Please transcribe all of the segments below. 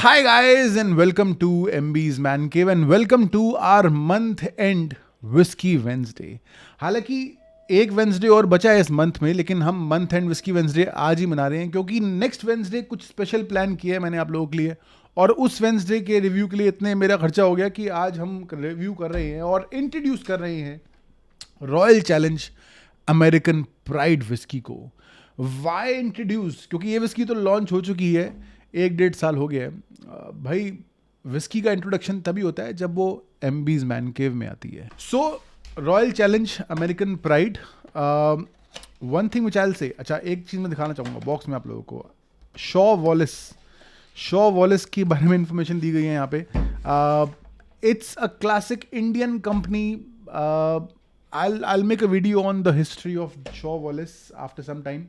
Hi guys and welcome to MB's Man Cave and welcome to our month end Whiskey Wednesday. हालांकि एक Wednesday और बचा है इस मंथ में, लेकिन हम मंथ एंड विस्की वेंसडे आज ही मना रहे हैं क्योंकि नेक्स्ट वेंसडे कुछ स्पेशल प्लान किया है मैंने आप लोगों के लिए। और उस वेंसडे के रिव्यू के लिए इतने मेरा खर्चा हो गया कि आज हम रिव्यू कर रहे हैं और इंट्रोड्यूस कर रहे हैं Royal Challenge American Pride whisky को। Why introduce? क्योंकि ये विस्की तो लॉन्च हो चुकी है, 1-1.5 साल हो गया है। भाई विस्की का इंट्रोडक्शन तभी होता है जब वो एमबीज मैन केव में आती है। So Royal Challenge American Pride, one thing which I say, अच्छा एक चीज़ मैं दिखाना चाहूँगा बॉक्स में आप लोगों को। शॉ वॉलिस के बारे में इंफॉर्मेशन दी गई है यहाँ पे। It's a classic Indian company. I'll make a video on the history of Shaw Wallace after some time.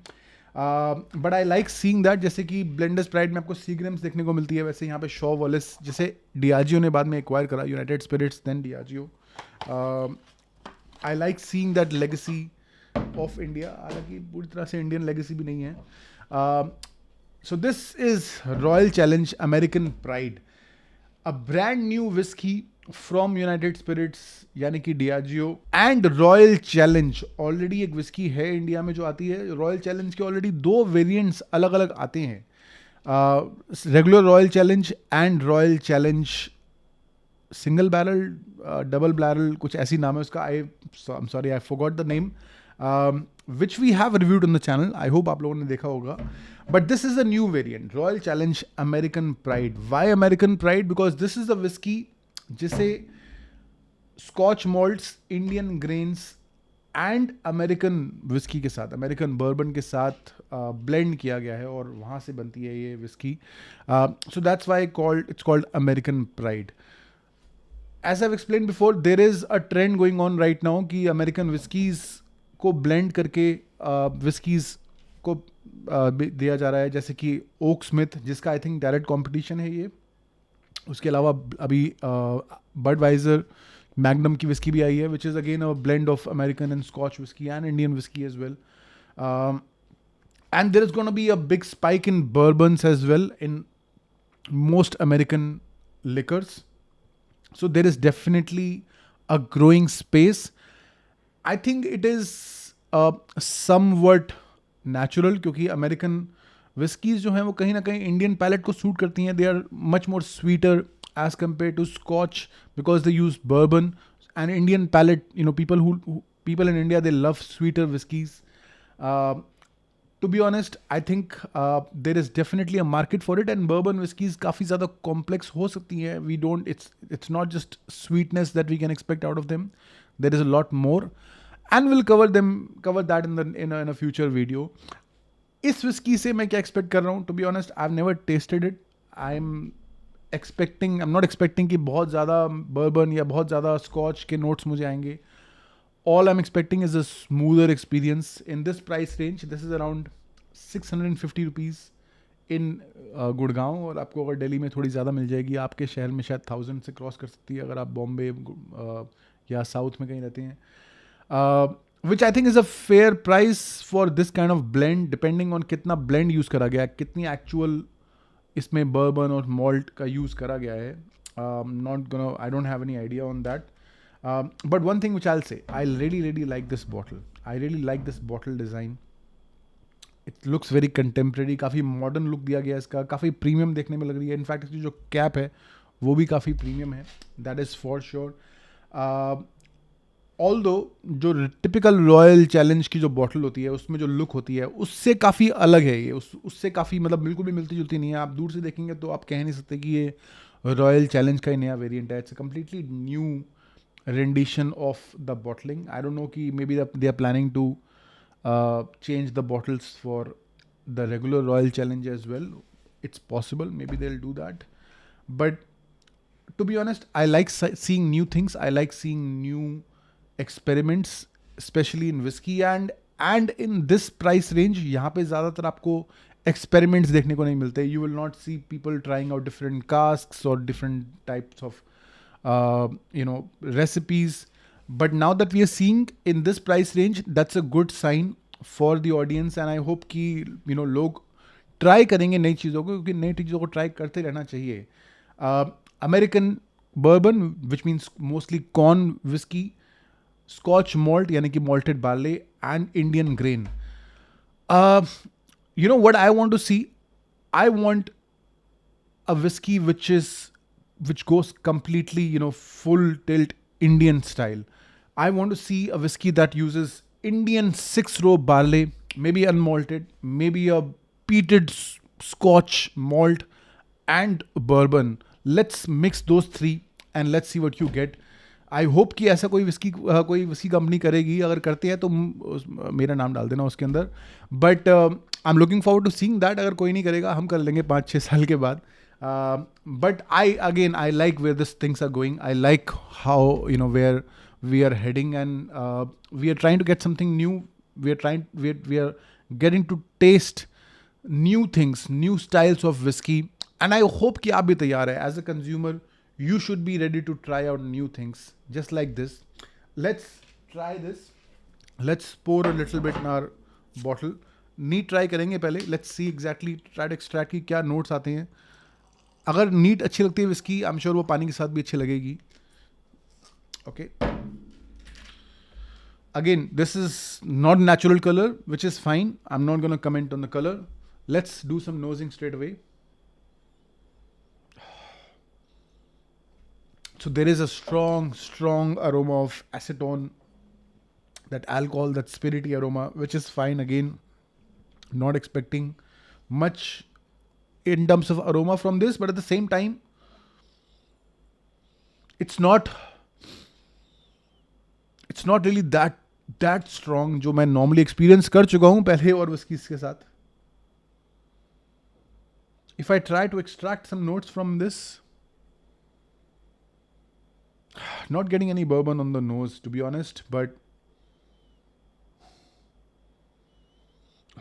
But I like seeing that, जैसे कि Blenders Pride में आपको Seagrams देखने को मिलती है, वैसे यहाँ पे Shaw Wallace, जैसे Diageo ने बाद में एक्वायर करा, United Spirits then Diageo. I like seeing that legacy of India, हालांकि पूरी तरह से इंडियन लेगेसी भी नहीं है। So this is Royal Challenge American Pride, a brand new whiskey from United Spirits यानी कि Diageo and Royal Challenge. Already एक विस्की है इंडिया में जो आती है। रॉयल चैलेंज के ऑलरेडी 2 वेरिएंट्स अलग अलग आते हैं, regular Royal Challenge and Royal Challenge single barrel, double barrel, कुछ ऐसी नाम है उसका। I am sorry, I forgot the name, which we have reviewed on the channel. I hope आप लोगों ने देखा होगा। But this is a new variant, Royal Challenge American Pride. Why American Pride? Because this is the whisky जिसे Scotch malts, Indian grains and American whisky के साथ, American bourbon के साथ ब्लेंड किया गया है और वहाँ से बनती है ये whisky. So that's why it's called American Pride. As I explain before, there is a trend going on right now कि अमेरिकन विस्कीज़ को ब्लेंड करके विस्कीज़ को दिया जा रहा है, जैसे कि ओक स्मिथ, जिसका आई थिंक डायरेक्ट कॉम्पिटिशन है ये। उसके अलावा अभी बडवाइजर मैग्नम की विस्की भी आई है, which is again a blend of American and Scotch whisky and Indian whisky as well. And there is gonna be a big spike in bourbons as well in most American liquors. So there is definitely a growing space. I think it is somewhat natural क्योंकि American whiskies जो हैं वो कहीं ना कहीं Indian palette को suit करती हैं। They are much more sweeter as compare to scotch because they use bourbon and Indian palate, you know, people in India, they love sweeter whiskies. To be honest, I think there is definitely a market for it, and bourbon whiskeys काफ़ी ज़्यादा complex हो सकती हैं. It's not just sweetness that we can expect out of them. There is a lot more, and we'll cover that in a future video. इस whiskey से मैं क्या expect कर रहा हूँ? To be honest, I've never tasted it. I'm not expecting कि बहुत ज़्यादा bourbon या बहुत ज़्यादा scotch के notes मुझे आएंगे. All I'm expecting is a smoother experience in this price range. This is around 650 rupees in Gurgaon, और आपको अगर दिल्ली में थोड़ी ज़्यादा मिल जाएगी, आपके शहर में शायद 1000 से क्रॉस कर सकती है अगर आप बॉम्बे या साउथ में कहीं रहते हैं। Which I think is a fair price for this kind of blend, depending on कितना ब्लेंड यूज़ करा गया है, कितनी एक्चुअल इसमें बर्बन और मॉल्ट का यूज़ करा गया है। I don't have any idea on that. But one thing which I'll say, I really like this bottle. I really like this bottle design. It looks very contemporary, काफ़ी modern look दिया गया है इसका, काफ़ी premium देखने में लग रही है। इनफैक्ट इसकी जो कैप है वो भी काफ़ी प्रीमियम है, that is for sure. Although जो टिपिकल रॉयल चैलेंज की जो बॉटल होती है उसमें जो लुक होती है उससे काफ़ी अलग है ये, उससे काफ़ी मतलब बिल्कुल भी मिलती जुलती नहीं है। आप दूर से देखेंगे तो आप कह नहीं सकते कि ये रॉयल चैलेंज का ही नया वेरिएंट है। It's completely new rendition of the bottling. I don't know कि maybe they are planning to change the bottles for the regular Royal Challenge as well. It's possible, maybe they'll do that. But to be honest, I like seeing new things. I like seeing new experiments, especially in whiskey and in this price range. यहाँ पे ज़्यादातर आपको experiments देखने को नहीं मिलते. You will not see people trying out different casks or different types of recipes. But now that we are seeing in this price range, that's a good sign for the audience, and I hope कि लोग try करेंगे नई चीज़ों को, क्योंकि नई चीज़ों को ट्राई करते रहना चाहिए. American bourbon, which means mostly corn whisky, scotch malt यानी कि malted barley, and Indian grain. You know what I want to see? I want a whiskey which goes completely, full tilt Indian style. I want to see a whiskey that uses Indian 6 row barley, maybe unmalted, maybe a peated scotch malt and bourbon. Let's mix those three and let's see what you get. I hope कि ऐसा कोई whisky company करेगी. अगर करते हैं तो मेरा नाम डाल देना उसके अंदर. But I am looking forward to seeing that. अगर कोई नहीं करेगा, हम कर लेंगे 5-6 साल के बाद. But I like where this things are going. I like how where we are heading, and we are trying to get something new. We are getting to taste new things, new styles of whiskey, and I hope कि आप भी तैयार है. As a consumer, you should be ready to try out new things just like this. Let's try this. Let's pour a little bit in our bottle. Neat try करेंगे पहले. Let's see exactly, try to extract की क्या notes आते हैं. अगर NEET अच्छी लगती है विस्की, आई एम श्योर वो पानी के साथ भी अच्छी लगेगी. Okay. Again, this is not natural color, which is fine. I'm not going to comment on the color. Let's do some nosing straight away. So there is a strong aroma of acetone, that alcohol, that spirity aroma, which is fine. Again, not expecting much in terms of aroma from this, but at the same time, it's not really that strong जो मैं normally experience कर चुका हूँ पहले और whiskies के साथ. If I try to extract some notes from this, not getting any bourbon on the nose, to be honest, but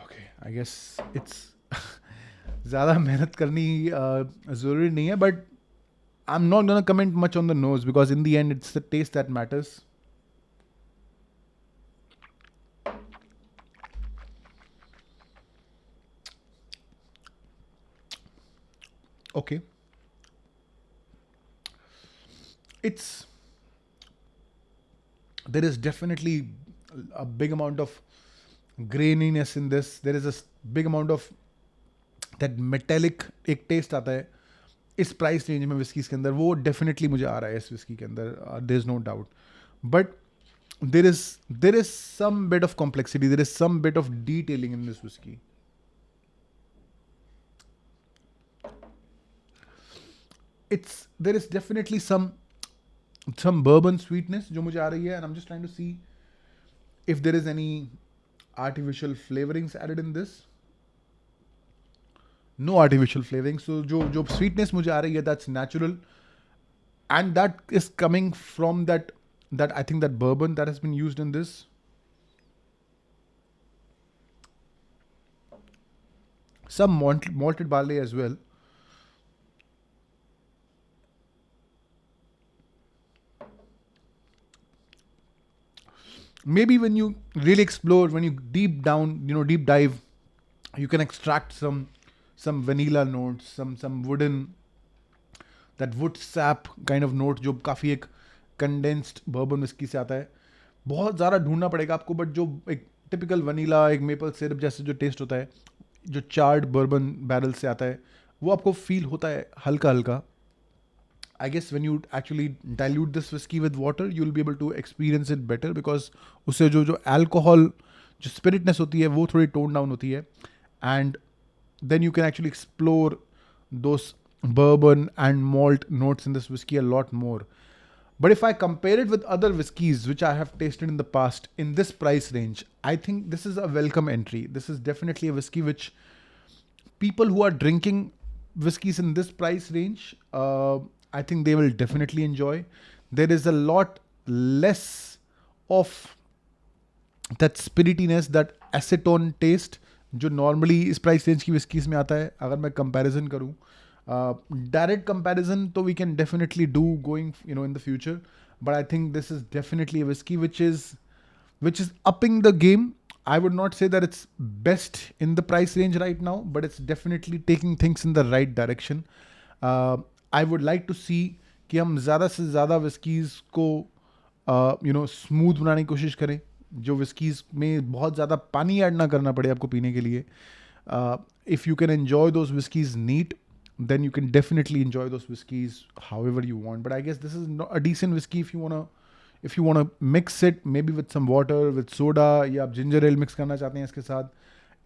okay, I guess it's ज़्यादा मेहनत करनी ज़रूरी नहीं है, but I'm not gonna comment much on the nose because in the end it's the taste that matters. Okay. There is definitely a big amount of graininess in this. There is a big amount of that metallic एक taste आता है इस price range में whiskeys के अंदर. वो definitely मुझे आ रहा है इस विस्की के अंदर. There is no doubt. But there is some bit of complexity, there is some bit of detailing in this whiskey. There is definitely some bourbon sweetness जो मुझे आ रही है, and I'm just trying to see if there is any artificial flavorings added in this. No artificial flavoring. So जो sweetness मुझे आ रही है, that's natural, and that is coming from that I think that bourbon that has been used in this. Some malted barley as well. Maybe when you really explore, when you deep dive, you can extract some vanilla notes, some wooden, that wood sap kind of note जो काफ़ी एक condensed bourbon whiskey से आता है. बहुत ज़्यादा ढूंढना पड़ेगा आपको, बट जो एक टिपिकल वनीला, एक मेपल सिरप जैसे जो टेस्ट होता है, जो चार्ड बर्बन बैरल से आता है, वो आपको फील होता है हल्का हल्का. I guess when you actually dilute this whiskey with water, you'll be able to experience it better because उससे जो alcohol, जो spiritness होती है, वो थोड़ी tone down होती है, and then you can actually explore those bourbon and malt notes in this whiskey a lot more. But if I compare it with other whiskeys which I have tasted in the past in this price range, I think this is a welcome entry. This is definitely a whiskey which people who are drinking whiskeys in this price range, I think they will definitely enjoy. There is a lot less of that spiritiness, that acetone taste जो normally इस price range की whiskies में आता है. अगर मैं comparison करूँ, direct comparison तो we can definitely do going in the future, but I think this is definitely a whiskey which is upping the game I would not say that it's best in the price range right now, but it's definitely taking things in the right direction. I would like to see कि हम ज़्यादा से ज़्यादा whiskies को smooth बनाने की कोशिश करें, जो विस्कीज़ में बहुत ज़्यादा पानी ऐड ना करना पड़े आपको पीने के लिए. If you can enjoy those whiskeys neat, then you can definitely enjoy those whiskeys however you want. But I guess this is a decent whiskey if you wanna mix it maybe with some water, with soda, या आप ginger ale mix करना चाहते हैं इसके साथ.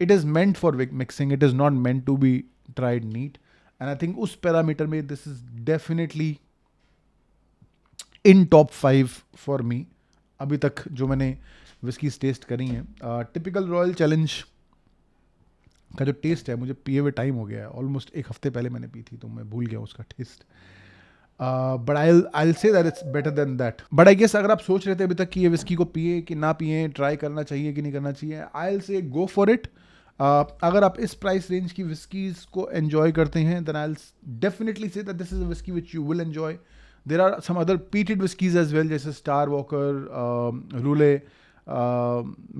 It is meant for mixing. It is not meant to be tried neat. And I think उस parameter में this is definitely in top 5 for me. अभी तक जो मैंने विस्कीज टेस्ट करी हैं, टिपिकल रॉयल चैलेंज का जो टेस्ट है, मुझे पिए हुए टाइम हो गया है, ऑलमोस्ट एक हफ्ते पहले मैंने पी थी तो मैं भूल गया उसका test. But I say that it's better than that. But I guess अगर आप सोच रहे थे अभी तक कि ये विस्की को पिए कि ना पिए, ट्राई करना चाहिए कि नहीं करना चाहिए, I will say go for it. अगर आप इस प्राइस रेंज की विस्कीज को एंजॉय करते हैं, then I will definitely say that this is a whisky which you will enjoy. There are some other peated whiskies as well, जैसे Star Walker, Rule,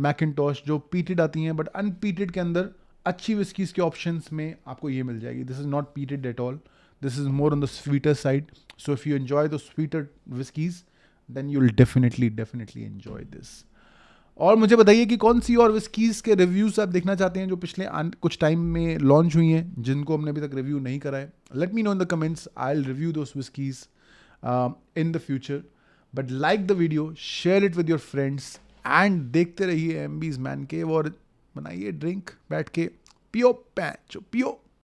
Macintosh, जो peated आती हैं, but unpeated के अंदर अच्छी whiskies के options में आपको ये मिल जाएगी. This is not peated at all. This is more on the sweeter side. So if you enjoy the sweeter whiskies, then you'll definitely enjoy this. और मुझे बताइए कि कौन सी और whiskies के रिव्यूज़ आप देखना चाहते हैं जो पिछले कुछ टाइम में लॉन्च हुई हैं, जिनको हमने अभी तक रिव्यू नहीं करा है. Let me know in the comments. I'll review those whiskies in the future. But like the video, share it with your friends and देखते रहिए MB's Man Cave और बनाइए ड्रिंक बैठ के, पियो पैंचो पियो.